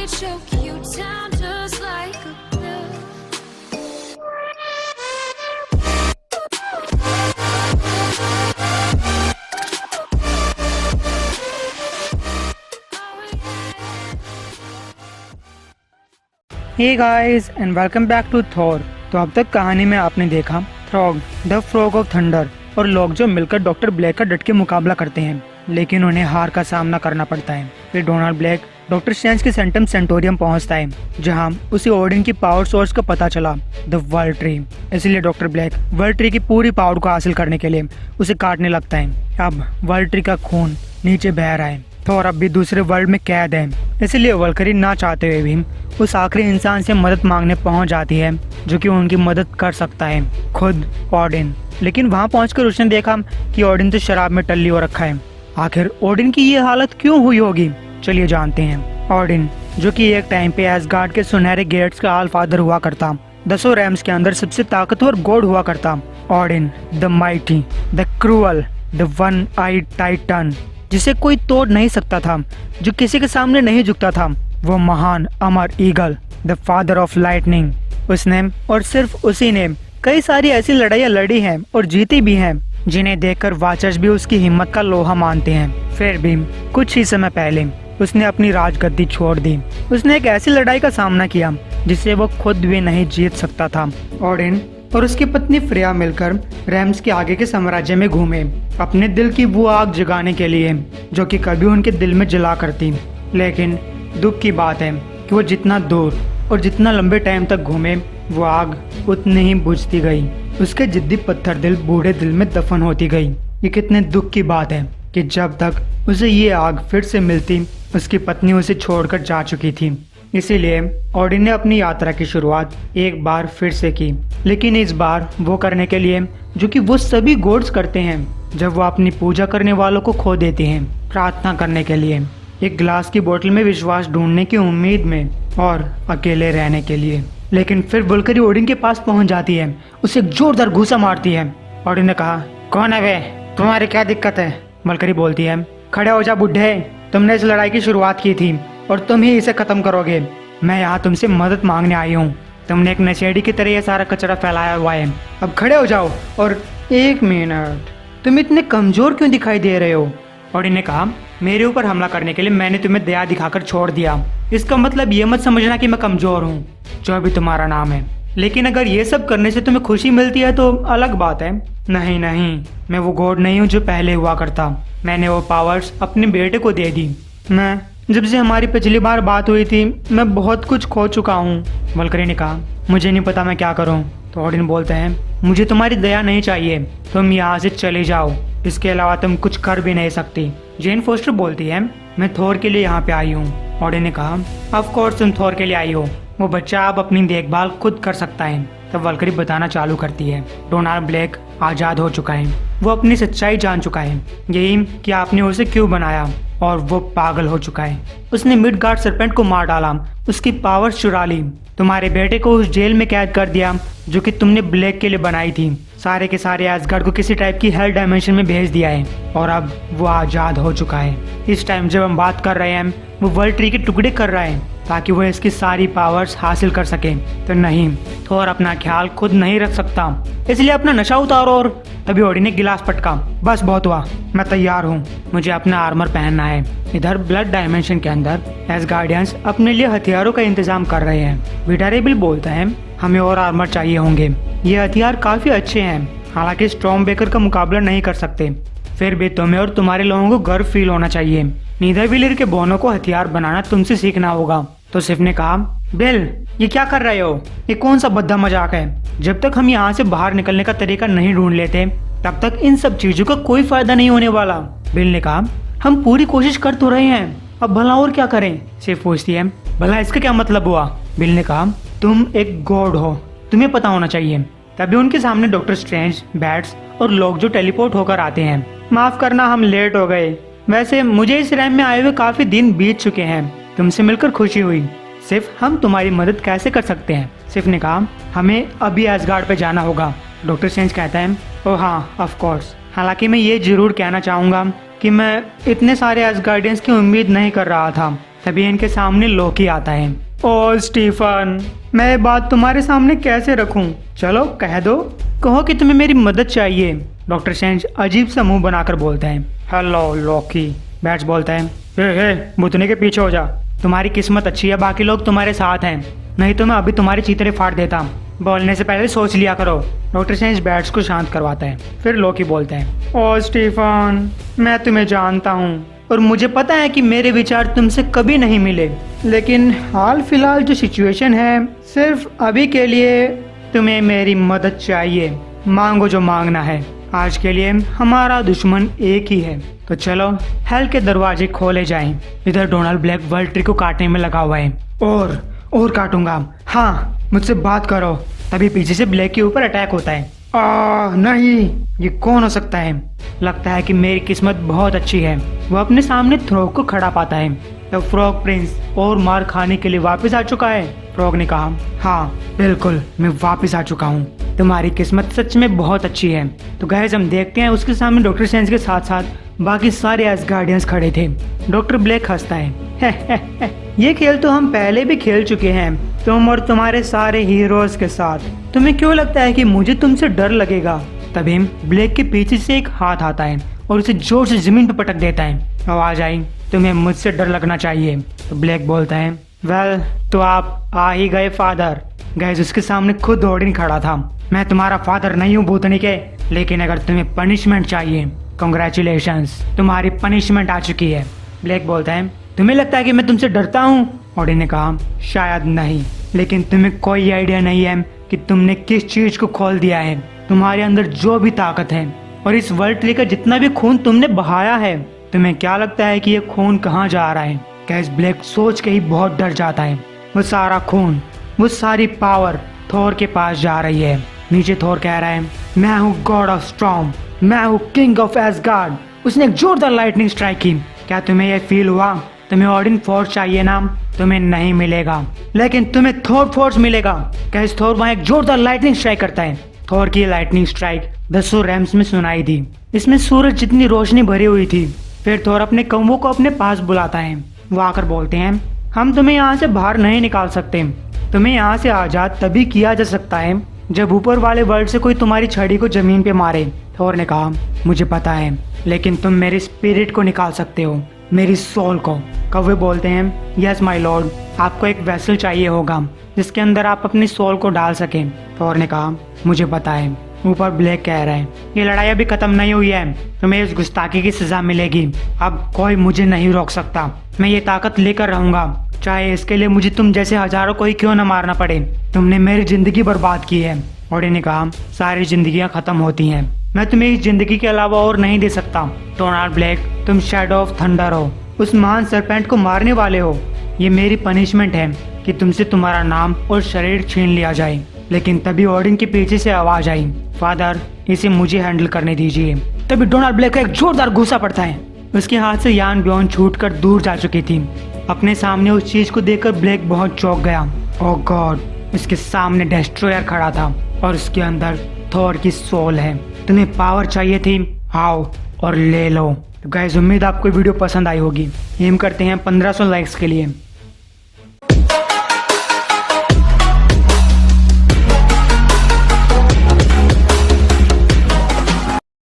choke you down just like a pill. Hey guys and welcome back to Thor. तो अब तक कहानी में आपने देखा Throg the frog of thunder और लोग जो मिलकर डॉक्टर ब्लैक का डट के मुकाबला करते हैं, लेकिन उन्हें हार का सामना करना पड़ता है। फिर डोनाल्ड ब्लैक डॉक्टर स्ट्रेंज के सेंटम सेंटोरियम पहुंचता है, जहां उसे ओडिन की पावर सोर्स का पता चला, द वर्ल्ड ट्री। इसलिए डॉक्टर ब्लैक वर्ल्ड ट्री की पूरी पावर को हासिल करने के लिए उसे काटने लगता है। अब वर्ल्ड ट्री का खून नीचे बह रहा है, थॉर अब भी दूसरे वर्ल्ड में कैद है। इसलिए वल्करी ना चाहते हुए भी उस आखिरी इंसान से मदद मांगने पहुंच जाती है जो कि उनकी मदद कर सकता है, खुद ओडिन। लेकिन वहां पहुंचकर उसने देखा कि ओडिन तो शराब में टल्ली हो रखा है। आखिर ओडिन की ये हालत क्यों हुई होगी, चलिए जानते हैं। ओडिन जो कि एक टाइम पे एसगार्ड के सुनहरे गेट्स का आल फादर हुआ करता, 10 रैम्स के अंदर सबसे ताकतवर गॉड हुआ करता। Odin the mighty, the cruel, the one eyed titan, जिसे कोई तोड़ नहीं सकता था, जो किसी के सामने नहीं झुकता था, वो महान अमर eagle, the father of lightning. उसने और सिर्फ उसी ने कई सारी ऐसी लड़ाइयाँ लड़ी हैं और जीती भी हैं, जिन्हें देखकर वाचर्स भी उसकी हिम्मत का लोहा मानते हैं। फिर भी कुछ ही समय पहले उसने अपनी राजगद्दी छोड़ दी। उसने एक ऐसी लड़ाई का सामना किया जिसे वो खुद भी नहीं जीत सकता था। ओडिन और उसकी पत्नी फ्रेया मिलकर रैम्स के आगे के साम्राज्य में घूमे, अपने दिल की वो आग जगाने के लिए जो कि कभी उनके दिल में जला करती। लेकिन दुख की बात है कि वो जितना दूर और जितना लंबे टाइम तक घूमे, वो आग उतनी ही बुझती गई। उसके जिद्दी पत्थर दिल बूढ़े दिल में दफन होती गई। ये कितने दुख की बात है कि जब तक उसे ये आग फिर से मिलती, उसकी पत्नी उसे छोड़कर जा चुकी थी। इसीलिए ओडिन ने अपनी यात्रा की शुरुआत एक बार फिर से की, लेकिन इस बार वो करने के लिए जो कि वो सभी गॉड्स करते हैं जब वो अपनी पूजा करने वालों को खो देते हैं, प्रार्थना करने के लिए, एक ग्लास की बोतल में विश्वास ढूंढने की उम्मीद में और अकेले रहने के लिए। लेकिन फिर वल्करी ओडिन के पास पहुंच जाती है, उसे एक जोरदार घूसा मारती है। ओडिन ने कहा, कौन है वे, तुम्हारी क्या दिक्कत है? वल्करी बोलती है, खड़े हो जा बुढ़े, तुमने इस लड़ाई की शुरुआत की थी और तुम ही इसे खत्म करोगे। मैं यहाँ तुमसे मदद मांगने आई हूँ। तुमने एक नशेड़ी की तरह ये सारा कचरा फैलाया हुआ है, अब खड़े हो जाओ। और 1 मिनट, तुम इतने कमजोर क्यों दिखाई दे रहे हो? ओडिन ने कहा, मेरे ऊपर हमला करने के लिए मैंने तुम्हें दया दिखाकर छोड़ दिया। इसका मतलब ये मत समझना कि मैं कमजोर हूँ, जो भी तुम्हारा नाम है। लेकिन अगर ये सब करने से तुम्हें खुशी मिलती है तो अलग बात है। नहीं नहीं, मैं वो गॉड नहीं हूँ जो पहले हुआ करता। मैंने वो पावर्स अपने बेटे को दे दी। मैं जब से हमारी पिछली बार बात हुई थी, मैं बहुत कुछ खो चुका हूँ। वल्करी ने कहा, मुझे नहीं पता मैं क्या करूँ। तो ओडिन बोलते हैं, मुझे तुम्हारी दया नहीं चाहिए, तुम यहाँ से चले जाओ, इसके अलावा तुम कुछ कर भी नहीं सकती। जेन फोस्टर बोलती है, मैं थॉर के लिए यहाँ पे आई हूँ। ओडिन ने कहा, ऑफ कोर्स तुम थॉर के लिए आई हो, वो बच्चा अब अपनी देखभाल खुद कर सकता है। तब वल्करी बताना चालू करती है, डोनाल्ड ब्लैक आज़ाद हो चुका है, वो अपनी सच्चाई जान चुका है, यही कि आपने उसे क्यों बनाया, और वो पागल हो चुका है। उसने मिडगार्ड सरपेंट को मार डाला, उसकी पावर चुरा ली, तुम्हारे बेटे को उस जेल में कैद कर दिया जो कि तुमने ब्लैक के लिए बनाई थी। सारे के सारे एसगार्ड को किसी टाइप की हेल डायमेंशन में भेज दिया है और अब वो आज़ाद हो चुका है। इस टाइम जब हम बात कर रहे हैं, वो वर्ल्ड ट्री के टुकड़े कर रहा है ताकि वो इसकी सारी पावर्स हासिल कर सके। तो नहीं, थोर अपना ख्याल खुद नहीं रख सकता, इसलिए अपना नशा उतारो। और तभी ओडिन ने गिलास पटका, बस बहुत हुआ, मैं तैयार हूँ, मुझे अपना आर्मर पहनना है। इधर ब्लड डायमेंशन के अंदर एसगार्डियंस अपने लिए हथियारों का इंतजाम कर रहे हैं। विटारेबल बोलता है, हमें और आर्मर चाहिए होंगे, ये हथियार काफी अच्छे हैं, हालांकि स्टॉर्म बेकर का मुकाबला नहीं कर सकते। फिर भी तुम्हें और तुम्हारे लोगों को गर्व फील होना चाहिए। नीदरविलर के बोनों को हथियार बनाना तुमसे सीखना होगा। तो सिफ ने कहा, बिल ये क्या कर रहे हो, ये कौन सा भद्दा मजाक है? जब तक हम यहाँ से बाहर निकलने का तरीका नहीं ढूंढ लेते, तब तक इन सब चीजों का कोई फायदा नहीं होने वाला। बिल ने कहा, हम पूरी कोशिश कर तो रहे हैं, अब भला और क्या करें? सिफ पूछती है, भला इसका क्या मतलब हुआ? बिल ने कहा, तुम एक गॉड हो, तुम्हें पता होना चाहिए। तभी उनके सामने डॉक्टर स्ट्रेंज, बैट्स और लोग जो टेलीपोर्ट होकर आते हैं। माफ करना, हम लेट हो गए, वैसे मुझे इस रैम में आए हुए काफी दिन बीत चुके हैं, तुमसे मिलकर खुशी हुई। सिर्फ हम तुम्हारी मदद कैसे कर सकते हैं? सिर्फ ने कहा, हमें अभी एसगार्ड पे जाना होगा। डॉक्टर स्ट्रेंज कहता है, ओह हाँ ऑफ कोर्स, हालांकि मैं ये जरूर कहना चाहूँगा कि मैं इतने सारे एसगार्डियंस की उम्मीद नहीं कर रहा था। तभी इनके सामने लोकी आता है। ओ स्टीफन, मैं ये बात तुम्हारे सामने कैसे रखूं? चलो कह दो, कहो कि तुम्हें मेरी मदद चाहिए। डॉक्टर स्ट्रेंज अजीब सा मुंह बनाकर बोलता है। हेलो लोकी, बैट्स बोलता है। हे भूतने के पीछे हो जा, तुम्हारी किस्मत अच्छी है, बाकी लोग तुम्हारे साथ हैं, नहीं तो मैं अभी तुम्हारे चीतरे फाड़ देता। बोलने से पहले सोच लिया करो। डॉक्टर स्ट्रेंज बैट्स को शांत करवाता है। फिर लोकी बोलता है, ओ स्टीफन, मैं तुम्हें जानता हूँ और मुझे पता है कि मेरे विचार तुमसे कभी नहीं मिले, लेकिन हाल फिलहाल जो सिचुएशन है, सिर्फ अभी के लिए तुम्हें मेरी मदद चाहिए। मांगो जो मांगना है, आज के लिए हमारा दुश्मन एक ही है। तो चलो हेल के दरवाजे खोले जाएं। इधर डोनाल्ड ब्लैक वर्ल्ड ट्री को काटने में लगा हुआ है। और काटूंगा, हाँ मुझसे बात करो। तभी पीछे से ब्लैक के ऊपर अटैक होता है। नहीं, ये कौन हो सकता है? लगता है कि मेरी किस्मत बहुत अच्छी है। वो अपने सामने फ्रॉग को खड़ा पाता है। तो फ्रॉग प्रिंस और मार खाने के लिए वापस आ चुका है। फ्रॉग ने कहा, हाँ बिल्कुल, मैं वापस आ चुका हूँ। तुम्हारी किस्मत सच में बहुत अच्छी है। तो गाइस हम देखते हैं उसके सामने डॉक्टर स्ट्रेंज के साथ साथ बाकी सारे एसगार्डियंस खड़े थे। डॉक्टर ब्लैक हंसता है। ये खेल तो हम पहले भी खेल चुके हैं, तुम और तुम्हारे सारे हीरोज के साथ। तुम्हें क्यों लगता है कि मुझे तुमसे डर लगेगा? तभी ब्लैक के पीछे से एक हाथ आता है और उसे जोर से जमीन पर पटक देता है। आवाज आई, तुम्हें मुझसे डर लगना चाहिए। तो ब्लैक बोलता है, वेल तो आप आ ही गए फादर। गाइस उसके सामने खुद ओडिन खड़ा था। मैं तुम्हारा फादर नहीं हूँ भूतनी के, लेकिन अगर तुम्हें पनिशमेंट चाहिए, कंग्रेचुलेशंस, तुम्हारी पनिशमेंट आ चुकी है। ब्लैक बोलता है, तुम्हें लगता है कि मैं तुमसे डरता हूँ? ओडिन ने कहा, शायद नहीं, लेकिन तुम्हें कोई आइडिया नहीं है कि तुमने किस चीज को खोल दिया है। तुम्हारे अंदर जो भी ताकत है और इस वर्ल्ड ट्री का जितना भी खून तुमने बहाया है, तुम्हें क्या लगता है कि ये खून कहाँ जा रहा है? कैस ब्लैक सोच के ही बहुत डर जाता है। वो सारा खून, वो सारी पावर थोर के पास जा रही है। नीचे थोर कह रहा है, मैं हूँ गॉड ऑफ स्टॉर्म, मैं हूँ किंग ऑफ एसगार्ड। उसने एक जोरदार लाइटनिंग स्ट्राइक की। क्या तुम्हें यह फील हुआ? तुम्हें ओडिन फोर्स चाहिए ना? तुम्हें नहीं मिलेगा, लेकिन तुम्हें थोर फोर्स मिलेगा। कैस थोर वहाँ एक जोरदार लाइटनिंग स्ट्राइक करता है। थोर की लाइटनिंग स्ट्राइक 10 रैम्स में सुनाई दी। इसमें सूरज जितनी रोशनी भरी हुई थी। फिर थोर अपने कौवों को अपने पास बुलाता है। वो आकर बोलते हैं, हम तुम्हें यहाँ से बाहर नहीं निकाल सकते। तुम्हें यहाँ से आजाद तभी किया जा सकता है जब ऊपर वाले वर्ल्ड से कोई तुम्हारी छड़ी को जमीन पे मारे। थोर ने कहा, मुझे पता है, लेकिन तुम मेरे स्पिरिट को निकाल सकते हो, मेरी सोल को। कौवे बोलते हैं, यस माय लॉर्ड, आपको एक वेसल चाहिए होगा जिसके अंदर आप अपनी सोल को डाल सकें। थोर ने कहा, मुझे पता है। ऊपर ब्लैक कह रहा है, ये लड़ाई अभी खत्म नहीं हुई है, तुम्हें इस गुस्ताखी की सजा मिलेगी। अब कोई मुझे नहीं रोक सकता। मैं ये ताकत लेकर रहूंगा, चाहे इसके लिए मुझे तुम जैसे हजारों को ही क्यों न मारना पड़े। तुमने मेरी जिंदगी बर्बाद की है। ओडिन ने कहा, सारी जिंदगियां खत्म होती हैं, मैं तुम्हें इस जिंदगी के अलावा और नहीं दे सकता। डोनाल्ड ब्लैक, तुम शैडो ऑफ थंडर हो, उस महान सरपेंट को मारने वाले हो। ये मेरी पनिशमेंट है कि तुमसे तुम्हारा नाम और शरीर छीन लिया जाए। लेकिन तभी ओडिन के पीछे से आवाज आई, फादर इसे मुझे हैंडल करने दीजिए। तभी डोनाल्ड ब्लैक का एक जोरदार गुस्सा पड़ता है। उसके हाथ से यान ब्योन छूटकर दूर जा चुकी थी। अपने सामने उस चीज को देखकर ब्लैक बहुत चौंक गया। ओह गॉड, उसके सामने डेस्ट्रॉयर खड़ा था और उसके अंदर थोर की सोल है। तुम्हें पावर चाहिए थी, आओ और ले लो। तो गाइस उम्मीद आपको वीडियो पसंद आई होगी। एम करते हैं 1500 लाइक्स के लिए।